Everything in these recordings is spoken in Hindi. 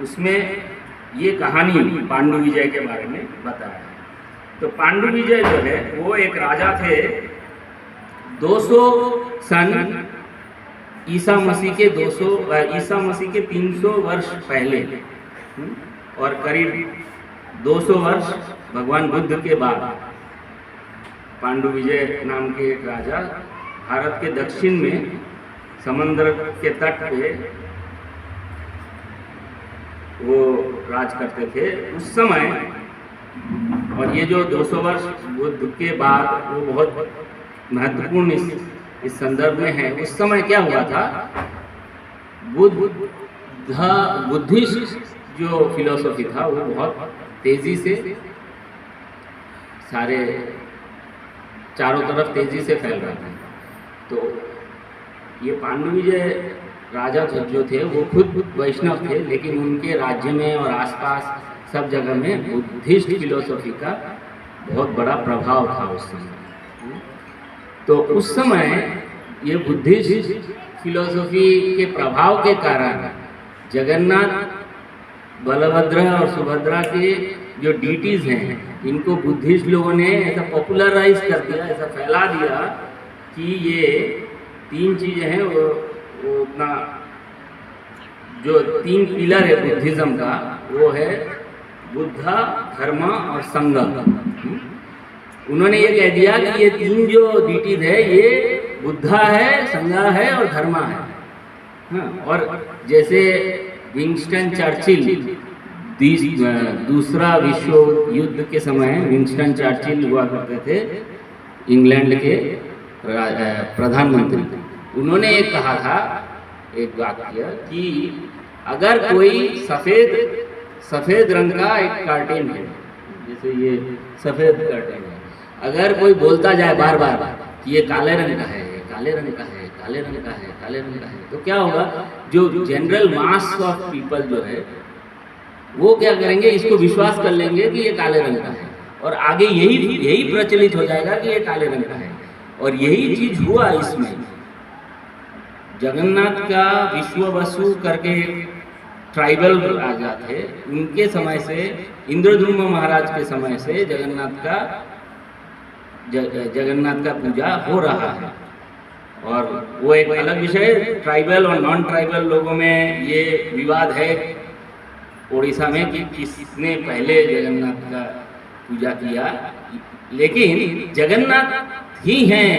उसमें ये कहानी पांडु विजय के बारे में बताया है। तो पांडु विजय जो है वो एक राजा थे 200 सन ईसा मसीह के 300 वर्ष पहले, और करीब 200 वर्ष भगवान बुद्ध के बाद पांडु विजय नाम के एक राजा भारत के दक्षिण में समंदर के तट पे वो राज करते थे उस समय। और ये जो 200 वर्ष बुद्ध के बाद वो बहुत महत्वपूर्ण इस संदर्भ में है। उस समय क्या हुआ था, बुद्धिस्ट जो फिलोसॉफी था वो बहुत तेजी से सारे चारों तरफ तेजी से फैल रहा था। तो ये पांडु विजय राजा जो थे वो खुद वैष्णव थे, लेकिन उनके राज्य में और आसपास सब जगह में बुद्धिस्ट फिलोसॉफी का बहुत बड़ा प्रभाव था उस समय। तो उस समय ये बुद्धिस्ट फिलोसॉफी के प्रभाव के कारण जगन्नाथ, बलभद्र और सुभद्रा के जो डीटीज हैं इनको बुद्धिस्ट लोगों ने ऐसा पॉपुलराइज कर दिया, ऐसा फैला दिया कि ये तीन चीज़ें हैं वो अपना जो 3 पिलर है बुद्धिज्म का वो है बुद्धा, धर्म और संघ। उन्होंने ये कह दिया कि ये 3 जो डीटीज है ये बुद्धा है, संघा है और धर्मा है। हाँ, और जैसे विंस्टन चर्चिल दूसरा विश्व युद्ध के समय विंस्टन चर्चिल हुआ करते थे इंग्लैंड के प्रधानमंत्री। उन्होंने एक कहा था एक वाक्य कि अगर कोई सफ़ेद रंग का एक कर्टेन है, जैसे ये सफ़ेद कर्टेन है, अगर कोई बोलता जाए बार बार कि ये काले रंग का है, काले रंग का है, काले रंग का है, काले रंग का है, तो क्या होगा, जो जनरल मास ऑफ पीपल जो है वो क्या करेंगे, इसको विश्वास कर लेंगे कि ये काले रंग का है और आगे यही प्रचलित हो जाएगा कि ये काले रंग का है। और यही चीज हुआ इसमें। जगन्नाथ का विश्व वसु करके ट्राइबल राजा थे, उनके समय से, इंद्रद्युम्न महाराज के समय से जगन्नाथ का पूजा हो रहा है। और वो एक अलग विषय, ट्राइबल और नॉन ट्राइबल लोगों में ये विवाद है उड़ीसा में कि किसने पहले जगन्नाथ का पूजा किया, लेकिन जगन्नाथ ही हैं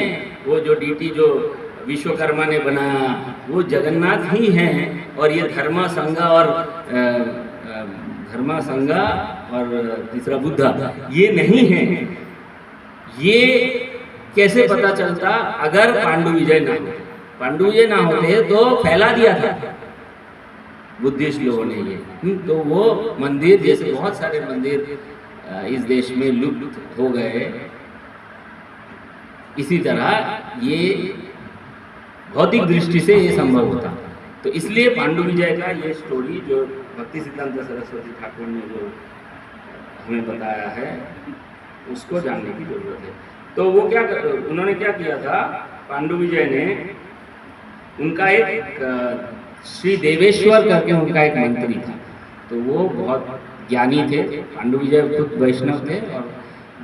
वो जो डीटी जो विश्वकर्मा ने बनाया वो जगन्नाथ ही हैं। और ये धर्मा संघा और तीसरा बुद्धा ये नहीं है। ये कैसे पता चलता, अगर पांडु विजय ना होते तो फैला दिया था बुद्धिस्ट लोगों ने ये। तो वो मंदिर, जैसे बहुत सारे मंदिर इस देश में लुप्त हो गए, इसी तरह ये भौतिक दृष्टि से ये संभव होता। तो इसलिए पांडु विजय का ये स्टोरी जो भक्ति सिद्धांत सरस्वती ठाकुर ने जो हमें बताया है उसको जानने की जरूरत है। तो वो उन्होंने क्या किया था, पांडु विजय ने, उनका एक श्री देवेश्वर करके उनका एक मंत्री था, तो वो बहुत ज्ञानी थे। पांडु विजय खुद वैष्णव थे और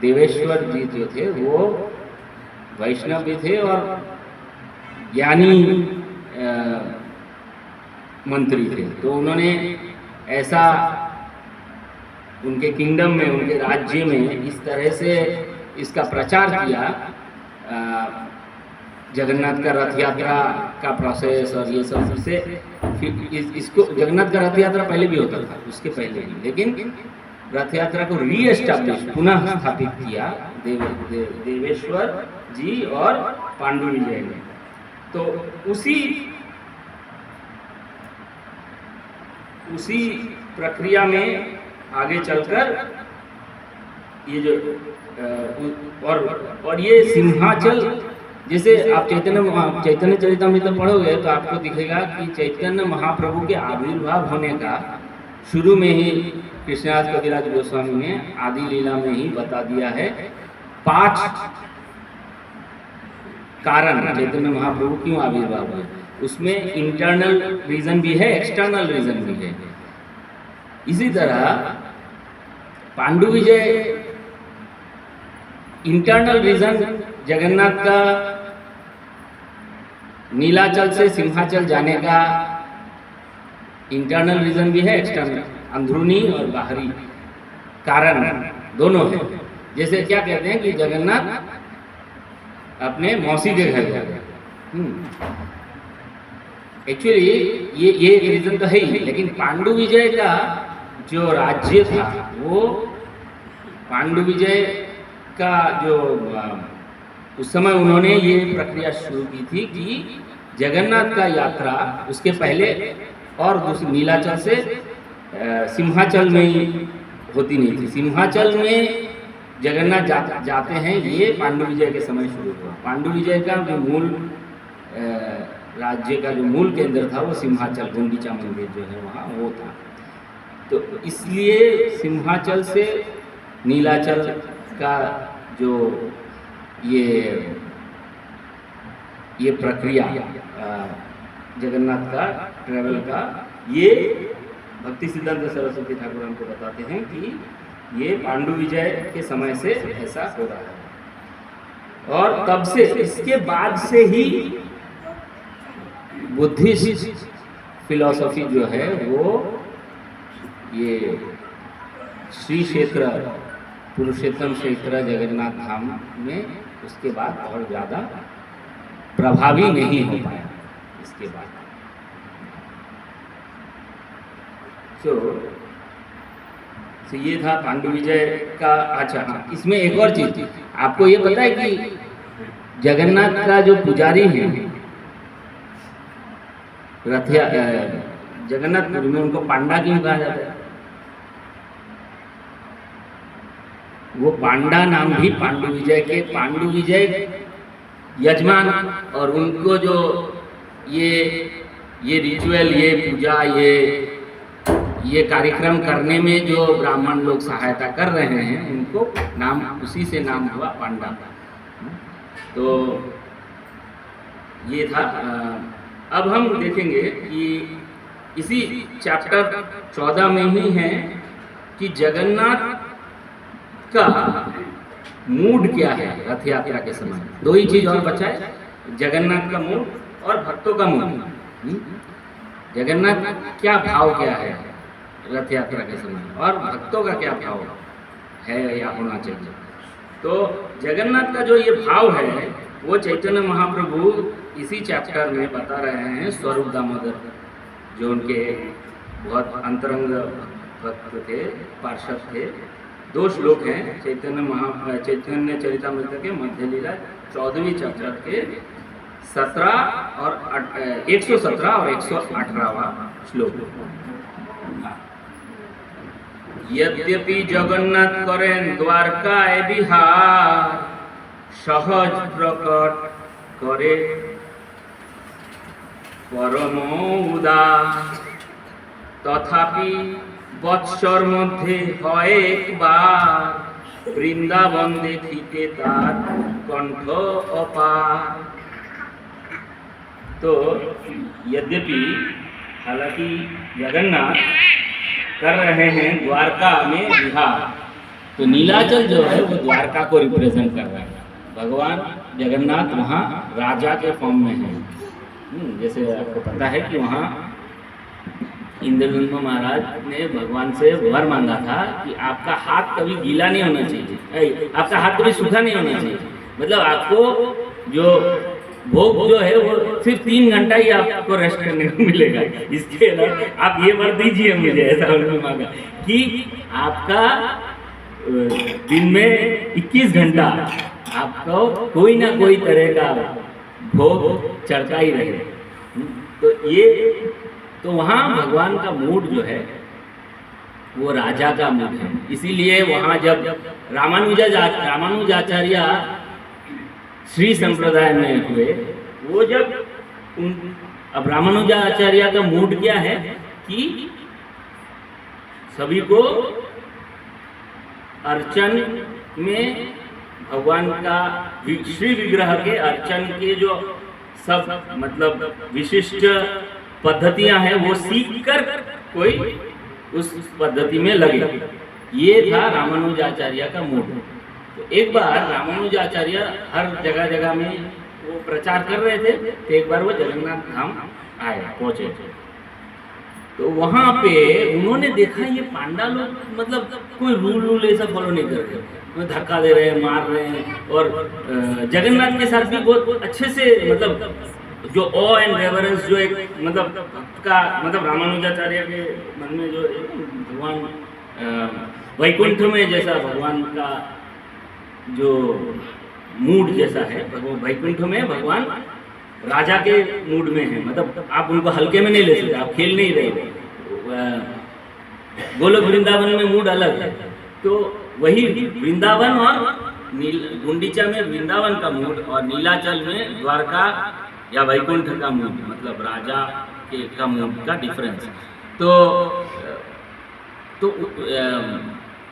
देवेश्वर जी जो थे वो वैष्णव भी थे और ज्ञानी मंत्री थे। तो उन्होंने ऐसा उनके किंगडम में, उनके राज्य में इस तरह से इसका प्रचार किया, जगन्नाथ का रथ यात्रा का प्रोसेस और ये सब से। इसको जगन्नाथ का रथ यात्रा पहले भी होता था, उसके पहले भी, लेकिन रथ यात्रा को रीएस्टैब्लिश, पुनः स्थापित किया देवेश्वर जी और पांडु विजय ने। तो उसी प्रक्रिया में आगे चलकर ये जो और ये सिंहाचल, जैसे आप चैतन्य चरितामृत पढ़ोगे तो आपको दिखेगा कि चैतन्य महाप्रभु के आविर्भाव होने का शुरू में ही कृष्णदास कविराज गोस्वामी ने आदि लीला में ही बता दिया है। 5 कारण चैतन्य महाप्रभु क्यों आविर्भाव हुए, उसमें इंटरनल रीजन भी है, एक्सटर्नल रीजन भी है। इसी तरह पांडु विजय इंटरनल रीजन जगन्नाथ का नीलाचल से सिंहाचल जाने का इंटरनल रीजन भी है, एक्सटर्नल अंदरूनी और बाहरी कारण दोनों है। जैसे क्या कहते हैं कि जगन्नाथ अपने मौसी के घर गए, एक्चुअली ये एक रीजन तो है ही, लेकिन पांडु विजय का जो राज्य था वो पांडु विजय का जो उस समय उन्होंने ये प्रक्रिया शुरू की थी कि जगन्नाथ का यात्रा उसके पहले और दूसरी नीलाचल से सिंहाचल में ही होती नहीं थी। सिंहाचल में जगन्नाथ जाते हैं, ये पांडु विजय के समय शुरू हुआ। पांडु विजय का जो मूल राज्य का जो मूल केंद्र था वो सिंहाचल, गुंडीचा मंदिर जो है वहाँ वो था। तो इसलिए सिंहाचल से नीलाचल का जो ये प्रक्रिया जगन्नाथ का ट्रैवल का, ये भक्ति सिद्धांत सरस्वती ठाकुर हमको बताते हैं कि ये पांडु विजय के समय से ऐसा हो रहा है। और तब से, इसके बाद से ही बुद्धिस्ट फिलॉसफी जो है वो ये श्री क्षेत्र पुरुषोत्तम क्षेत्र जगन्नाथ धाम में उसके बाद और ज़्यादा प्रभावी नहीं हो पाया इसके बाद। तो ये था पांडु विजय का। अच्छा, इसमें एक और चीज आपको ये पता है कि जगन्नाथ का जो पुजारी है रथिया जगन्नाथपुरी में, उनको पांडा क्यों कहा जाता है? वो पांडा नाम भी पांडु विजय के, पांडु विजय यजमान, और उनको जो ये रिचुअल, ये पूजा, ये कार्यक्रम करने में जो ब्राह्मण लोग सहायता कर रहे हैं, उनको नाम उसी से नाम हुआ पांडा। तो ये था। अब हम देखेंगे कि इसी चैप्टर 14 में ही है कि जगन्नाथ का मूड क्या है रथ यात्रा के समय। दो ही चीज और बचा है, जगन्नाथ का मूड और भक्तों का मूड। जगन्नाथ क्या भाव क्या है रथ यात्रा के समय, और भक्तों का क्या भाव है या होना चाहिए। तो जगन्नाथ का जो ये भाव है वो चैतन्य महाप्रभु इसी चैप्टर में बता रहे हैं। स्वरूप दामोदर जो उनके बहुत अंतरंग भक्त थे, पार्षद थे, 2 श्लोक हैं चैतन्य चरितामृत के मध्य लीला 14वीं चैप्टर के 17 और 117 और 118वां श्लोक। यद्यपि जगन्नाथ करें द्वारकाय बिहार, सहज प्रकट करे परम उदार, तथापि বৎসর মধ্যে হয় একবার, বৃন্দাবন দেখিতে তার কণ্ঠ অপার। तो यद्यपि हालांकि जगन्नाथ कर रहे हैं द्वारका में विहार, तो नीलाचल जो है वो द्वारका को रिप्रेजेंट कर रहा है। भगवान जगन्नाथ वहाँ राजा के फॉर्म में है। जैसे आपको पता है कि वहाँ इंद्रनंद महाराज ने भगवान से वर मांगा था कि आपका हाथ कभी गीला नहीं होना चाहिए, आपका हाथ कभी सूखा नहीं होना चाहिए। मतलब आपको जो भोग जो है वो सिर्फ 3 घंटा ही आपको रेस्ट करने को मिलेगा। इसके अलावा आप ये वर दीजिए मुझे, ऐसा उन्होंने मांगा कि आपका दिन में 21 घंटा आपको कोई ना कोई तरह का भोग चढ़ता ही रहे। तो वहाँ भगवान का मूड जो है वो राजा का मूड है। इसीलिए वहाँ जब रामानुजाचार्य श्री संप्रदाय में हुए, वो जब अब रामानुजाचार्य का मूड क्या है कि सभी को अर्चन में भगवान का श्री विग्रह के अर्चन के जो सब मतलब विशिष्ट पद्धतियां हैं वो सीख कर कोई उस पद्धति में लगे। ये था रामानुजाचार्य का मूड। तो एक बार रामानुजाचार्य हर जगह जगह में वो प्रचार कर रहे थे, तो एक बार वो जगन्नाथ धाम आए, पहुँचे। तो वहाँ पे उन्होंने देखा ये पांडा लोग मतलब कोई रूल ऐसा फॉलो नहीं कर रहे, वो धक्का दे रहे हैं, मार रहे हैं, और जगन्नाथ के साथ भी बहुत अच्छे से मतलब जो ऑ एंड रेवरेंस जो एक मतलब का मतलब रामानुजाचार्य के मन में जो भगवान वैकुंठ में जैसा भगवान का जो मूड जैसा है, भगवान वैकुंठ में भगवान राजा के मूड में है, मतलब आप उनको हल्के में नहीं ले सकते, आप खेल नहीं रहे। गोलोक वृंदावन में मूड अलग है, तो वही वृंदावन और गुंडीचा में वृंदावन का मूड और नीलाचल में द्वारका या वैकुंठ का मूड, मतलब राजा के का मूड का डिफरेंस। तो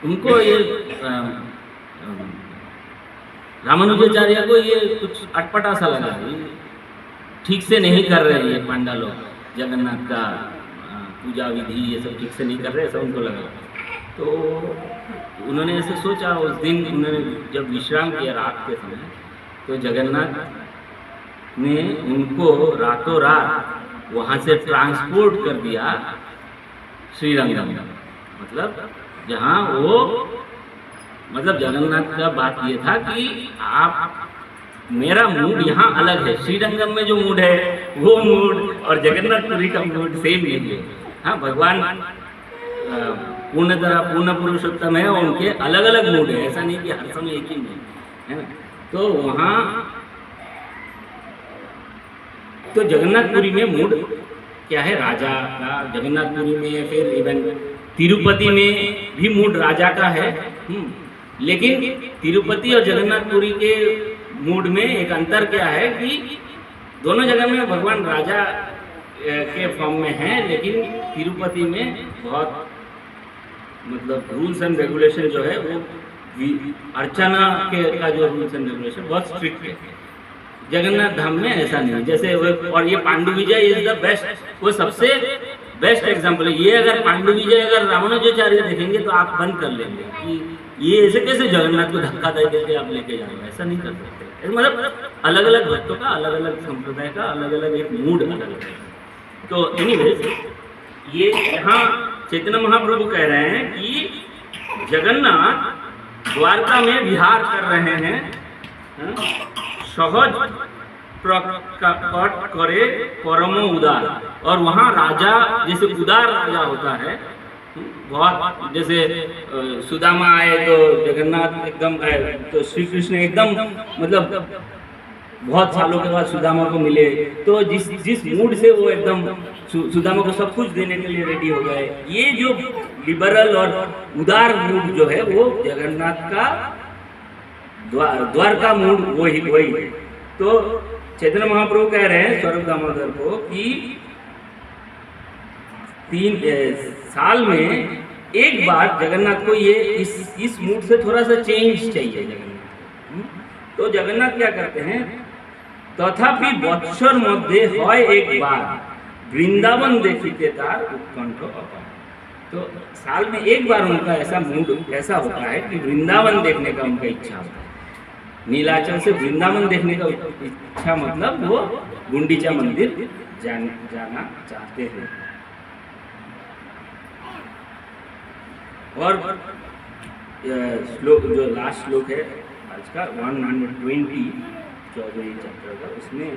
उनको ये रामानुजाचार्य को ये कुछ अटपटा सा लगा, ठीक से नहीं कर रहे हैं ये पांडा लोग, जगन्नाथ का पूजा विधि ये सब ठीक से नहीं कर रहे, ऐसा उनको लगा। तो उन्होंने ऐसे सोचा, उस दिन उन्होंने जब विश्राम किया रात के समय, तो जगन्नाथ ने उनको रातों रात वहाँ से ट्रांसपोर्ट कर दिया श्रीरंगम, मतलब जहाँ वो मतलब जगन्नाथ का बात ये था कि आप मेरा मूड यहाँ अलग है, श्रीरंगम में जो मूड है वो मूड और जगन्नाथपुरी का मूड सेम नहीं है। हाँ, भगवान पूर्ण पुरुषोत्तम है, उनके अलग अलग मूड है, ऐसा नहीं कि हर समय एक ही मूड है ना। तो वहाँ तो जगन्नाथपुरी में मूड क्या है, राजा का। जगन्नाथपुरी में फिर इवन तिरुपति में भी मूड राजा का है। लेकिन तिरुपति और जगन्नाथपुरी के मूड में एक अंतर क्या है कि दोनों जगह में भगवान राजा के फॉर्म में हैं, लेकिन तिरुपति में बहुत मतलब रूल्स एंड रेगुलेशन जो है वो अर्चना के का जो रूल्स एंड रेगुलेशन बहुत स्ट्रिक्ट है। जगन्नाथ धाम में ऐसा नहीं, जैसे वो, और ये पांडु विजय इज द बेस्ट, वो सबसे बेस्ट एग्जाम्पल है। ये अगर पांडु विजय अगर रामानुजाचार्य देखेंगे तो आप बंद कर लेंगे कि ये ऐसे कैसे जगन्नाथ को धक्का दे देके आप लेके जाएंगे, ऐसा नहीं कर सकते। मतलब अलग अलग भक्तों का, अलग अलग संप्रदाय का अलग अलग एक मूड अलग अलग है। तो एनीवेज, ये यहाँ चैतन्य महाप्रभु कह रहे हैं कि जगन्नाथ द्वारका में विहार कर रहे हैं, सहज प्रकट करे परम उदार। और वहाँ राजा जैसे उदार राजा होता है, बहुत जैसे सुदामा आए तो जगन्नाथ एकदम आए, तो श्री कृष्ण एकदम मतलब बहुत सालों के बाद सुदामा को मिले, तो जिस मूड से वो एकदम सुदामा को सब कुछ देने के लिए रेडी हो गए। ये जो लिबरल और उदार मूड जो है वो जगन्नाथ का द्वारका मूड वही है। तो चैतन्य महाप्रभु कह रहे हैं स्वरूप दामोदर को कि 3 साल में एक बार जगन्नाथ को ये इस मूड से थोड़ा सा चेंज चाहिए जगन्नाथ। तो जगन्नाथ क्या करते हैं, तथापि बत्सर मध्य হয় एक बार वृंदावन देखिते तार उत्कंठ अपार। तो साल में एक बार उनका ऐसा मूड ऐसा होता है कि वृंदावन देखने का उनका इच्छा होता है। नीलाचल से वृंदावन देखने का इच्छा मतलब वो गुंडीचा मंदिर जाना चाहते हैं। और श्लोक जो लास्ट श्लोक है आज का 120 14 चैप्टर का, उसमें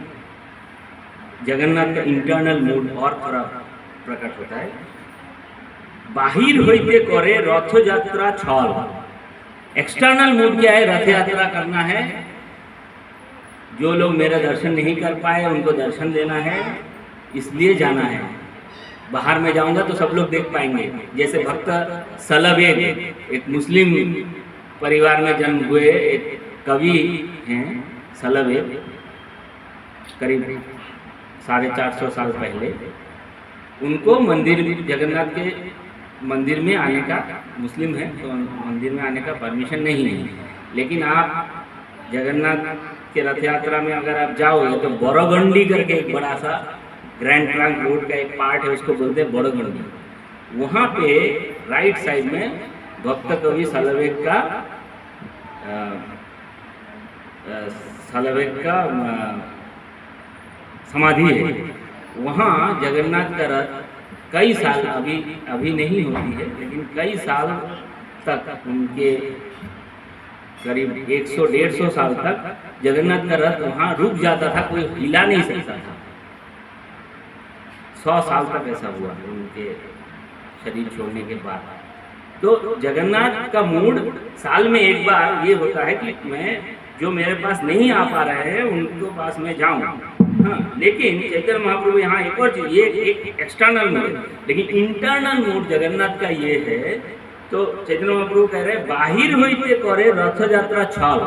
जगन्नाथ का इंटरनल मूड और थोड़ा प्रकट होता है। बाहिर होते करे रथ यात्रा छल। एक्सटर्नल मूड क्या है, रथ यात्रा करना है। जो लोग मेरा दर्शन नहीं कर पाए उनको दर्शन देना है, इसलिए जाना है। बाहर में जाऊंगा तो सब लोग देख पाएंगे। जैसे भक्त सलभेद, एक मुस्लिम परिवार में जन्म हुए एक कवि हैं सलभेद, करीब 450 साल पहले। उनको मंदिर जगन्नाथ के मंदिर में आने का, मुस्लिम है तो मंदिर में आने का परमिशन नहीं है। लेकिन आप जगन्नाथ के रथ यात्रा में अगर आप जाओगे तो बोरोगंडी करके एक बड़ा सा ग्रैंड ट्रंक रोड का एक पार्ट है, उसको बोलते हैं बोरोगंडी। वहाँ पे राइट साइड में भक्त कवि सालवेग का समाधि है। वहाँ जगन्नाथ का रथ कई साल अभी नहीं होती है, लेकिन कई साल तक उनके करीब 100-150 साल तक जगन्नाथ का रथ वहाँ रुक जाता था, कोई हिला नहीं सकता था। 100 साल तक ऐसा हुआ उनके शरीर छोड़ने के बाद। तो जगन्नाथ का मूड साल में एक बार ये होता है कि मैं जो मेरे पास नहीं आ पा रहे हैं उनके पास मैं जाऊँ। हाँ, लेकिन चैतन्य महाप्रभु यहाँ एक और चीज, ये एक एक्सटर्नल मूड, लेकिन इंटरनल मूड जगन्नाथ का ये है। तो चैतन्य महाप्रभु कह रहे हैं बाहिर होते करे रथ यात्रा छल।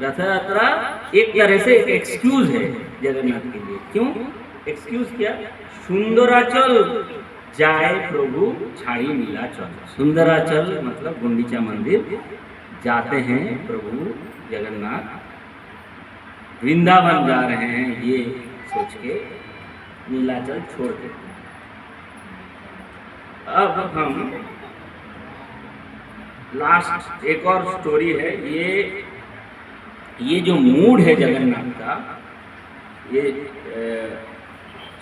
रथ यात्रा एक तरह से एक एक्सक्यूज है जगन्नाथ के लिए। क्यों एक्सक्यूज? क्या? सुंदराचल जाए प्रभु छाड़ी नीलाचल। सुंदराचल मतलब गुंडीचा मंदिर जाते हैं प्रभु जगन्नाथ, वृंदावन जा रहे हैं ये सोच के नीलाचल छोड़ देते हैं। अब हम लास्ट एक और स्टोरी है। ये जो मूड है जगन्नाथ का, ये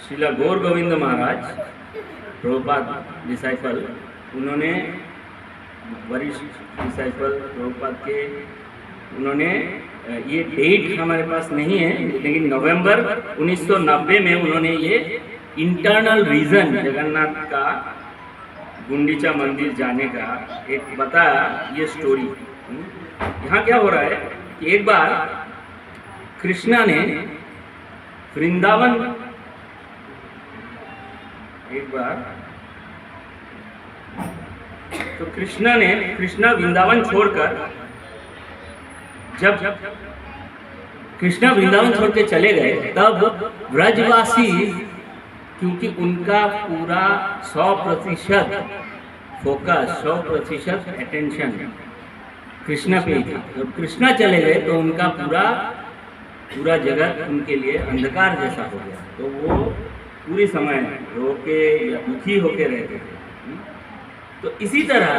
श्रीला गौर गोविंद महाराज प्रभुपाद डिसाइपल, उन्होंने वरिष्ठ डिसाइपल प्रभुपाद के, उन्होंने ये डेट हमारे पास नहीं है, लेकिन नवंबर 1990 में उन्होंने ये इंटरनल रीजन जगन्नाथ का गुंडीचा मंदिर जाने का एक बताया ये स्टोरी। यहाँ क्या हो रहा है कि एक बार कृष्णा ने वृंदावन, तो कृष्णा वृंदावन छोड़कर, जब कृष्णा वृंदावन छोड़ के चले गए तब ब्रजवासी, क्योंकि उनका पूरा 100% फोकस, 100% अटेंशन कृष्णा पे ही था। जब कृष्णा चले गए तो उनका पूरा जगत उनके लिए अंधकार जैसा हो गया। तो वो पूरी समय रो के या दुखी होके रहते थे। तो इसी तरह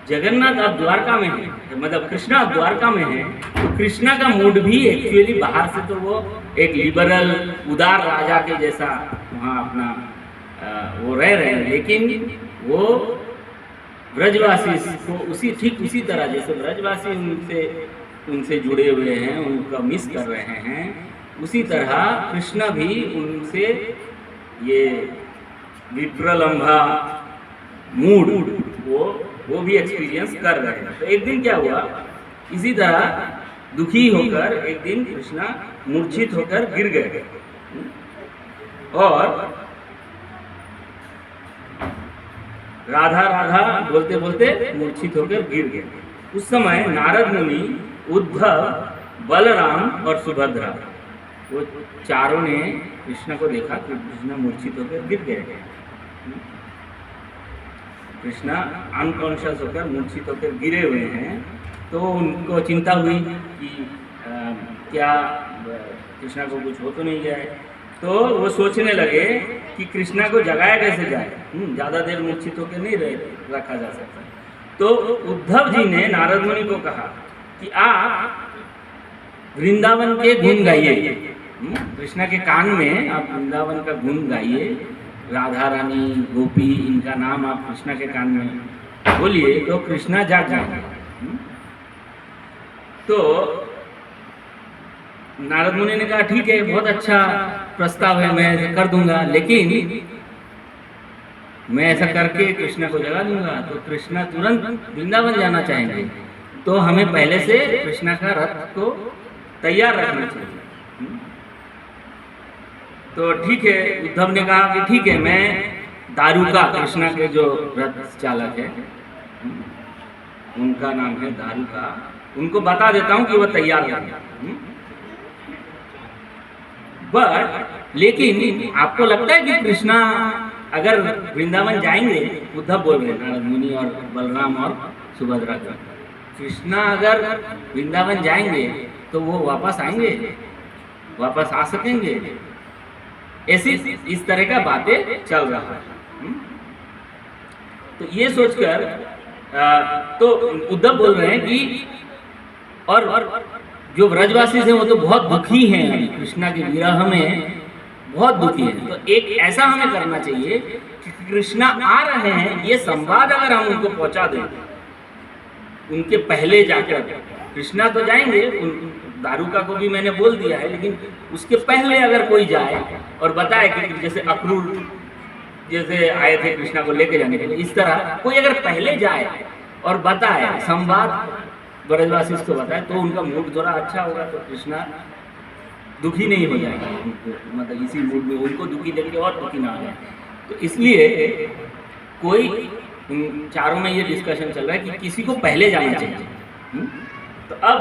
जगन्नाथ अब द्वारका में है, मतलब कृष्णा अब द्वारका में है, तो कृष्णा का मूड भी एक्चुअली बाहर से तो वो एक लिबरल उदार राजा के जैसा वहाँ अपना वो रह रहे हैं, लेकिन वो ब्रजवासी को ठीक उसी तरह जैसे ब्रजवासी उनसे जुड़े हुए हैं, उनका मिस कर रहे हैं, उसी तरह कृष्णा भी उनसे ये विप्रलंबा मूड वो भी एक्सपीरियंस कर रहे हैं। तो एक दिन क्या हुआ, इसी तरह दुखी होकर एक दिन कृष्णा मूर्छित होकर गिर गए और राधा राधा बोलते बोलते मूर्छित होकर गिर गए। उस समय नारद मुनि, उद्धव, बलराम और सुभद्रा, वो चारों ने कृष्ण को देखा कि कृष्ण मूर्छित होकर गिर गए। कृष्णा अनकॉन्शियस होकर मूर्छित होकर गिरे हुए हैं। तो उनको चिंता हुई कि क्या कृष्णा को कुछ हो तो नहीं गया है। तो वो सोचने लगे कि कृष्णा को जगाया कैसे जाए, ज़्यादा देर मूर्छित होकर नहीं रखा जा सकता। तो उद्धव जी ने नारद मुनि को कहा कि आप वृंदावन के गुण गाइए, कृष्णा के कान में आप वृंदावन का गुण गाइए, राधा रानी, गोपी, इनका नाम आप कृष्णा के कान में बोलिए तो कृष्णा जाग जाएंगे। तो नारद मुनि ने कहा ठीक है, बहुत अच्छा प्रस्ताव है, मैं ऐसा कर दूंगा, लेकिन मैं ऐसा करके कृष्णा को जगा दूंगा तो कृष्णा तुरंत वृंदावन जाना चाहेंगे, तो हमें पहले से कृष्णा का रथ को तैयार रखना चाहिए। तो ठीक है, उद्धव ने कहा कि ठीक है, मैं दारुका, कृष्णा के जो रथ चालक है उनका नाम है दारुका, उनको बता देता हूँ कि वो तैयार करें। बट लेकिन आपको लगता है कि कृष्णा अगर वृंदावन जाएंगे, उद्धव बोल रहे नारद मुनि और बलराम और सुभद्रा का, कृष्णा अगर वृंदावन जाएंगे तो वो वापस आएंगे, वापस आ सकेंगे? ऐसी इस तरह का बातें चल रहा है। तो ये सोचकर तो उद्धव बोल रहे हैं कि और जो व्रजवासी थे वो तो बहुत दुखी हैं, कृष्णा के विरह में बहुत दुखी हैं। तो एक ऐसा हमें करना चाहिए कि कृष्णा आ रहे हैं ये संवाद अगर हम उनको पहुंचा दें, उनके पहले जाकर, कृष्णा तो जाएंगे, दारुका को भी मैंने बोल दिया है, लेकिन उसके पहले अगर कोई जाए और बताए कि जैसे अक्रूर जैसे आए थे कृष्णा को लेके जाने के लिए, इस तरह कोई अगर पहले जाए और बताए, संवाद ब्रजवासी को बताए, तो उनका मूड थोड़ा अच्छा होगा, तो कृष्णा दुखी नहीं हो जाएगा, मतलब इसी मूड में उनको दुखी देख के और दुखी ना हो जाए। तो इसलिए कोई चारों में ये डिस्कशन चल रहा है कि किसी को पहले जाना चाहिए। तो अब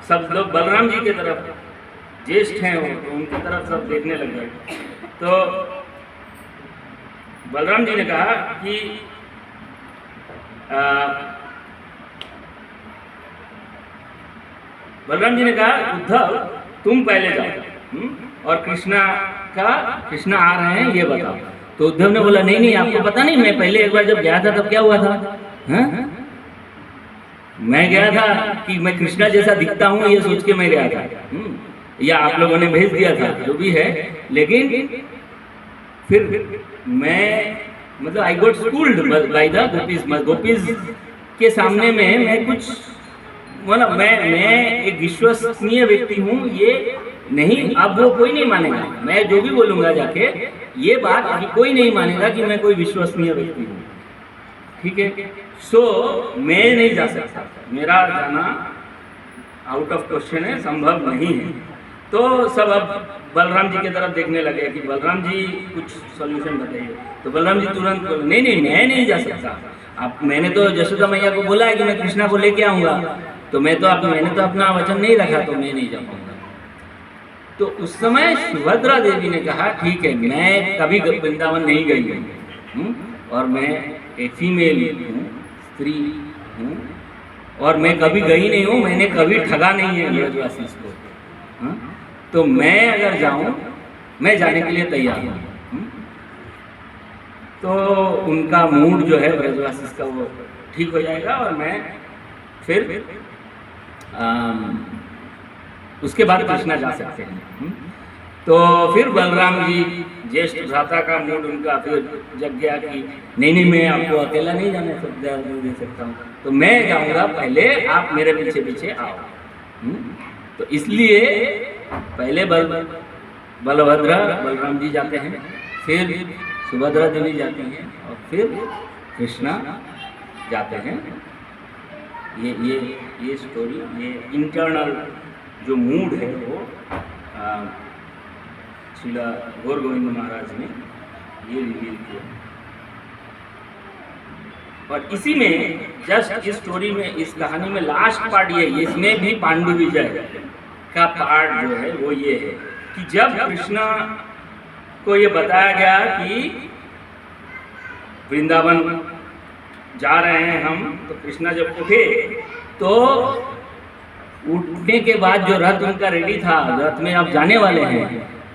सब लोग बलराम जी की तरफ, ज्येष्ठ हैं वो, तो उनकी तरफ सब देखने लग गए। तो बलराम जी ने कहा कि बलराम जी ने कहा उद्धव तुम पहले जाओ, और कृष्णा आ रहे हैं ये बताओ। तो उद्धव ने बोला नहीं नहीं, आपको पता नहीं, मैं पहले एक बार जब गया था तब क्या हुआ था, हाँ? मैं गया था कि मैं कृष्णा जैसा दिखता हूँ ये सोच के मैं गया था, या आप लोगों ने भेज दिया था, जो भी है, लेकिन फिर मैं मतलब I got schooled by the gopis के सामने में मैं कुछ मतलब मैं एक विश्वसनीय व्यक्ति हूँ, ये नहीं, अब वो कोई नहीं मानेगा, मैं जो भी बोलूँगा जाके ये बात अभी कोई नहीं मानेगा कि मैं कोई विश्वसनीय व्यक्ति हूँ, ठीक है। सो मैं नहीं जा सकता, मेरा जाना आउट ऑफ क्वेश्चन है, संभव नहीं है। तो सब अब बलराम जी की तरफ देखने लगे कि बलराम जी कुछ सॉल्यूशन बताइए। तो बलराम जी तुरंत बोले नहीं नहीं, मैं नहीं जा सकता, आप, मैंने तो यशोदा मैया को बोला है कि मैं कृष्णा को लेके आऊँगा, तो मैंने तो अपना वचन नहीं रखा, तो मैं नहीं जा पाऊँगा। तो उस समय सुभद्रा देवी ने कहा ठीक है, मैं कभी वृंदावन नहीं गई हूँ, और मैं एक फीमेल हूँ, स्त्री हूँ, और मैं कभी गई नहीं हूँ, मैंने कभी ठगा नहीं है ब्रजवासी को, हाँ? तो मैं अगर जाऊँ, मैं जाने के लिए तैयार हूँ। तो उनका मूड जो है ब्रजवासी का वो ठीक हो जाएगा, और मैं फिर उसके बाद कृष्णा जा सकते हैं। तो फिर बलराम जी ज्येष्ठ भ्राता का मूड उनका फिर जग गया कि नहीं नहीं, मैं आपको अकेला नहीं जाने दे सकता हूँ, तो मैं जाऊँगा, पहले आप मेरे पीछे पीछे आओ। तो इसलिए पहले बलभद्र बलराम जी जाते हैं, फिर सुभद्रा देवी जाती हैं, और फिर कृष्णा जाते हैं। ये स्टोरी, ये इंटरनल जो मूड है वो श्रीला गौर गोविंद महाराज ने ये रिवील किया। और इसी में जस्ट इस स्टोरी में, इस कहानी में लास्ट पार्ट ये, इसमें भी पांडु विजय का पार्ट जो है वो ये है कि जब कृष्णा को ये बताया गया कि वृंदावन जा रहे हैं हम, तो कृष्णा जब उठे, तो उठने के बाद जो रथ उनका रेडी था, रथ में आप जाने वाले हैं,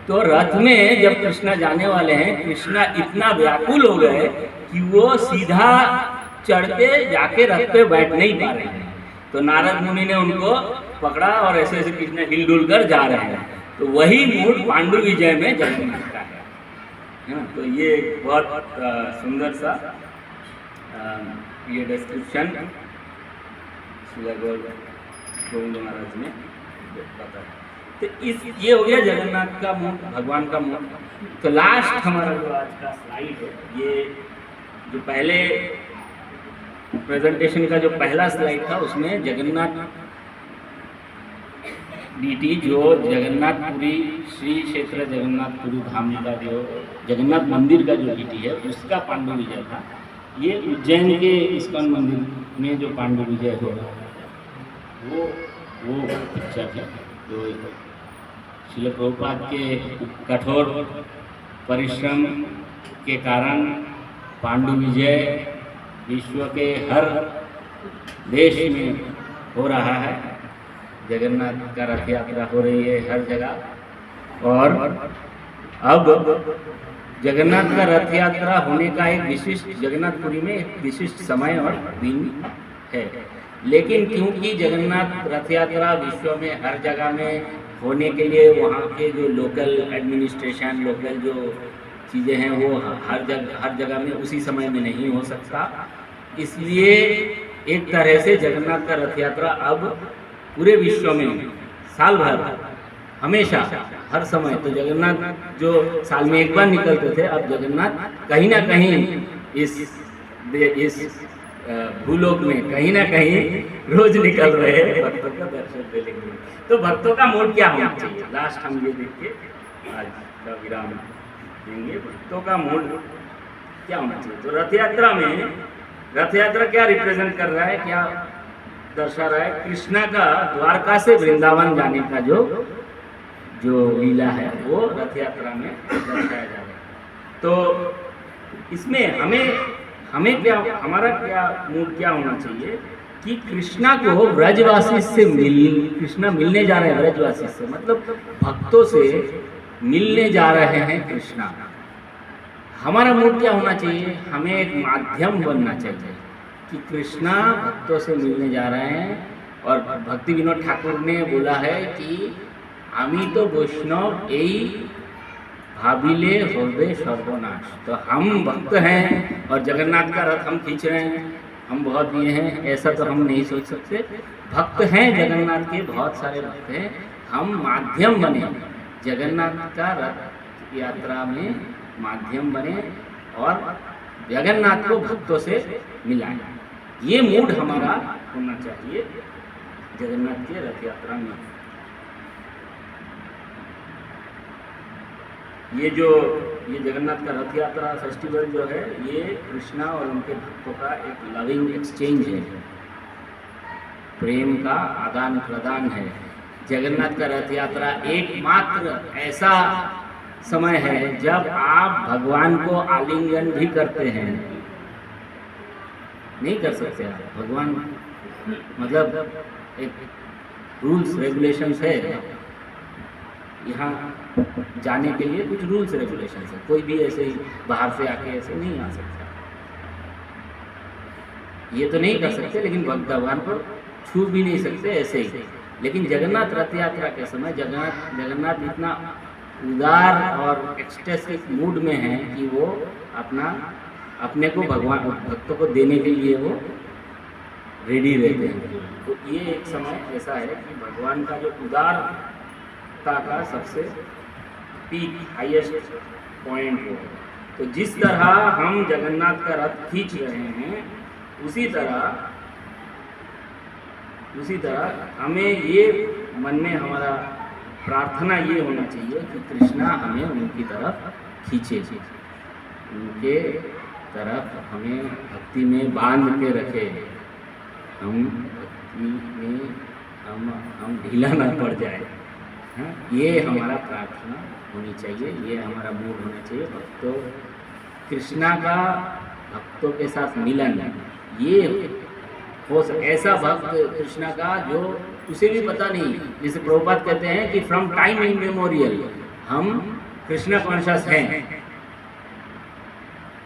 तो रथ में जब कृष्णा जाने वाले हैं, कृष्णा इतना व्याकुल हो गए कि वो सीधा चढ़ते जाके रथ पे बैठ नहीं पा रहे हैं। तो नारद मुनि ने उनको पकड़ा और ऐसे ऐसे कृष्णा हिलडुल कर जा रहे हैं। तो वही मूड पांडु विजय में जगन्नाथ का है। तो ये बहुत सुंदर सा ये डिस्क्रिप्शन श्री गोविंद महाराज ने बताया। तो ये हो गया जगन्नाथ का मूड, भगवान का मूड। तो लास्ट हमारा जो आज का स्लाइड है, ये जो पहले प्रेजेंटेशन का जो पहला स्लाइड था, उसमें जगन्नाथ डीटी जो जगन्नाथपुरी श्री क्षेत्र जगन्नाथपुरी धाम का जो जगन्नाथ मंदिर का जो डीटी है, उसका पांडु विजय था। ये उज्जैन के इस्कॉन मंदिर में जो पांडु विजय हो वो पिक्चर है। जो श्रील प्रभुपाद के कठोर परिश्रम के कारण पांडु विजय विश्व के हर देश में हो रहा है। जगन्नाथ का रथ यात्रा हो रही है हर जगह। और अब जगन्नाथ का रथ यात्रा होने का एक विशिष्ट, जगन्नाथपुरी में एक विशिष्ट समय और दिन है। लेकिन क्योंकि जगन्नाथ रथ यात्रा विश्व में हर जगह में होने के लिए वहाँ के जो लोकल एडमिनिस्ट्रेशन, लोकल जो चीज़ें हैं वो हर जगह में उसी समय में नहीं हो सकता, इसलिए एक तरह से जगन्नाथ का रथ यात्रा अब पूरे विश्व में साल भर हमेशा हर समय, तो जगन्नाथ जो साल में एक बार निकलते थे, अब जगन्नाथ कहीं ना कहीं इस भूलोक में कहीं ना कहीं रोज निकल रहे हैं भक्तों का दर्शन देने के लिए। तो भक्तों का मूड क्या होना चाहिए, लास्ट हम ये देख के आज का विराम देंगे। भक्तों का मूड क्या होना चाहिए? तो रथ यात्रा में, रथ यात्रा क्या रिप्रेजेंट कर रहा है, क्या दर्शा रहा है? कृष्णा का द्वारका से वृंदावन जाने का जो लीला है वो रथ यात्रा में दर्शाया जा रहा है। तो इसमें हमें क्या, हमारा क्या मूड क्या होना चाहिए कि कृष्णा को ब्रजवासी से कृष्णा मिलने जा रहे हैं, ब्रजवासी से मतलब भक्तों से मिलने जा रहे हैं कृष्णा। हमारा मूड क्या होना चाहिए? हमें एक माध्यम बनना चाहिए कि कृष्णा भक्तों से मिलने जा रहे हैं। और भक्ति विनोद ठाकुर ने बोला है कि आमी तो वैष्णव यही भाविले हृदय सर्वनाश। तो हम भक्त हैं और जगन्नाथ का रथ हम खींच रहे हैं, हम बहुत ये हैं, ऐसा तो हम नहीं सोच सकते। भक्त हैं जगन्नाथ के, बहुत सारे भक्त हैं, हम माध्यम बने, जगन्नाथ का रथ यात्रा में माध्यम बने और जगन्नाथ को भक्तों से मिलाएं। ये मूड हमारा होना चाहिए जगन्नाथ के रथ यात्रा में। ये जगन्नाथ का रथ यात्रा फेस्टिवल जो है, ये कृष्णा और उनके भक्तों का एक लविंग एक्सचेंज है, प्रेम का आदान प्रदान है। जगन्नाथ का रथ यात्रा एकमात्र ऐसा समय है जब आप भगवान को आलिंगन भी करते हैं। नहीं कर सकते आप, भगवान मतलब एक रूल्स रेगुलेशंस है, यहाँ जाने के लिए कुछ रूल्स रेगुलेशंस है, कोई भी ऐसे ही बाहर से आके ऐसे नहीं आ सकता, ये तो नहीं कर सकते। लेकिन भगवान को छू भी नहीं सकते ऐसे ही। लेकिन जगन्नाथ रथ यात्रा के समय जगन्नाथ इतना उदार और एक्सटेसिक मूड में है कि वो अपने को भगवान भक्तों को देने के लिए वो रेडी रहते हैं। तो ये एक समय ऐसा है कि भगवान का जो उदारता का सबसे पीक, हाईएस्ट पॉइंट हो। तो जिस तरह हम जगन्नाथ का रथ खींच रहे हैं, उसी तरह हमें ये मन में हमारा प्रार्थना ये होना चाहिए कि कृष्णा हमें उनकी तरफ खींचे, उनके तरफ हमें भक्ति में बांध के रखे, हम भक्ति में हम ढीला ना पड़ जाए। हाँ, ये हमारा प्रार्थना होनी चाहिए, ये हमारा मूड होना चाहिए। कृष्णा का भक्तों के साथ मिलन, ये हो ऐसा भक्त कृष्णा का जो उसे भी पता नहीं, जैसे प्रभुपाद कहते हैं कि फ्रॉम टाइम इमेमोरियल हम कृष्णा कॉन्शियस हैं।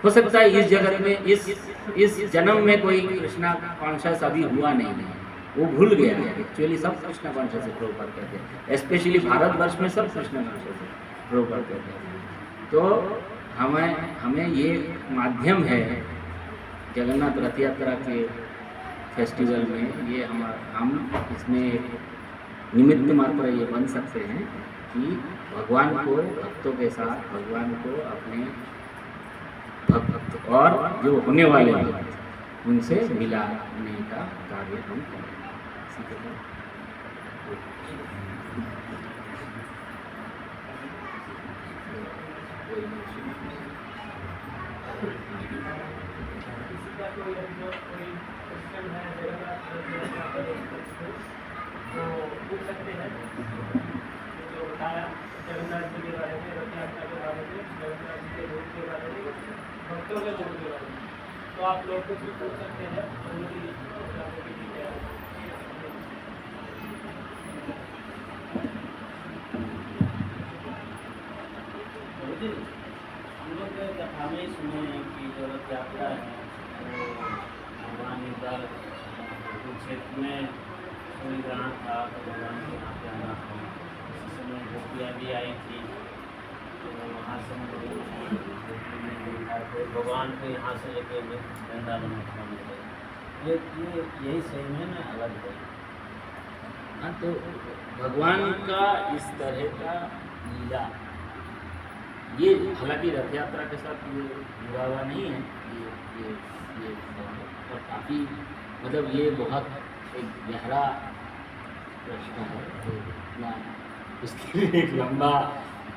हो सकता है इस जगत में इस जन्म में कोई कृष्णा कॉन्शियस अभी हुआ नहीं है, वो भूल गया है। एक्चुअली सब कृष्णा कॉन्शियस है, प्रभुपाद कहते हैं। स्पेशली भारतवर्ष में सब कृष्णा कॉन्शियस है, प्रभुपाद कहते हैं। तो हमें ये माध्यम है जगन्नाथ रथ यात्रा के फेस्टिवल में, ये हम इसमें निमित्त मात्र ये बन सकते हैं कि भगवान को भक्तों के साथ, भगवान को अपने भक्त और जो होने वाले भक्त उनसे मिलाने का कार्य हम करें। तो पूछ सकते हैं जो बताया जगन्नाथ जी के बारे में, रथ यात्रा के बारे में, जगन्नाथ जी के रूप के बारे में, भक्तों के रूप के बारे में, तो आप लोग कुछ भी पूछ सकते हैं। हम लोग के कथा में ही सुने हैं कि जो रथ यात्रा है वो भगवान इधर कुरुक्षेत्र में सूर्य ग्रहण था तो भगवान के यहाँ पे आना था। उसी समय गोपियाँ भी आई थी तो वहाँ से हम लोग गोपी में देखा तो भगवान को यहाँ से लेके वृंदावन मथुरा में गए। ये यही सही में ना अलग है। हाँ, तो भगवान का इस तरह का लीला, ये हालांकि रथ यात्रा के साथ ये जुड़ा हुआ नहीं है, ये और काफ़ी मतलब ये बहुत एक गहरा प्रश्न है, तो इतना उसके लिए एक लंबा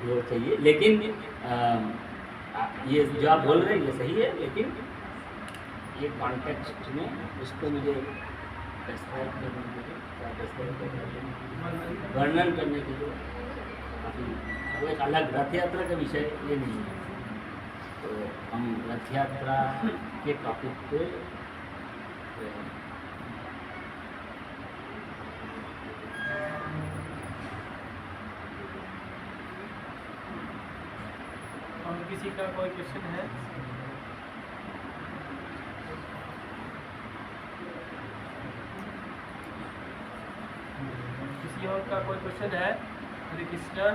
वो चाहिए। लेकिन ये जो आप बोल रहे हैं ये सही है, लेकिन ये कॉन्टेक्स्ट में उसको मुझे डिस्क्राइब करने के लिए, वर्णन करने के लिए काफ़ी वो एक अलग रथ यात्रा का विषय ये नहीं है। तो हम रथ यात्रा के टॉपिक पे और किसी का कोई क्वेश्चन है? किसी और का कोई क्वेश्चन है? हरे कृष्णा।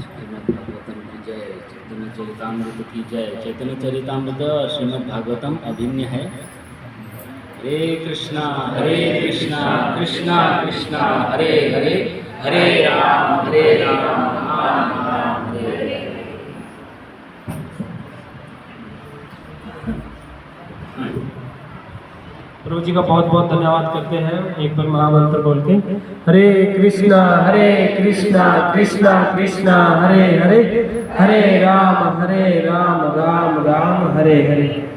श्रीमद् भागवतम की जय, चैतन्य चरितामृत की जय। चैतन्य चरितामृत और श्रीमद् भागवतम अभिन्न है। हरे कृष्णा कृष्णा कृष्णा हरे हरे, हरे राम राम राम हरे हरे। प्रभु जी का बहुत बहुत धन्यवाद करते हैं। एक बार महामंत्र बोल के हरे कृष्णा कृष्णा कृष्णा हरे हरे, हरे राम राम राम हरे हरे।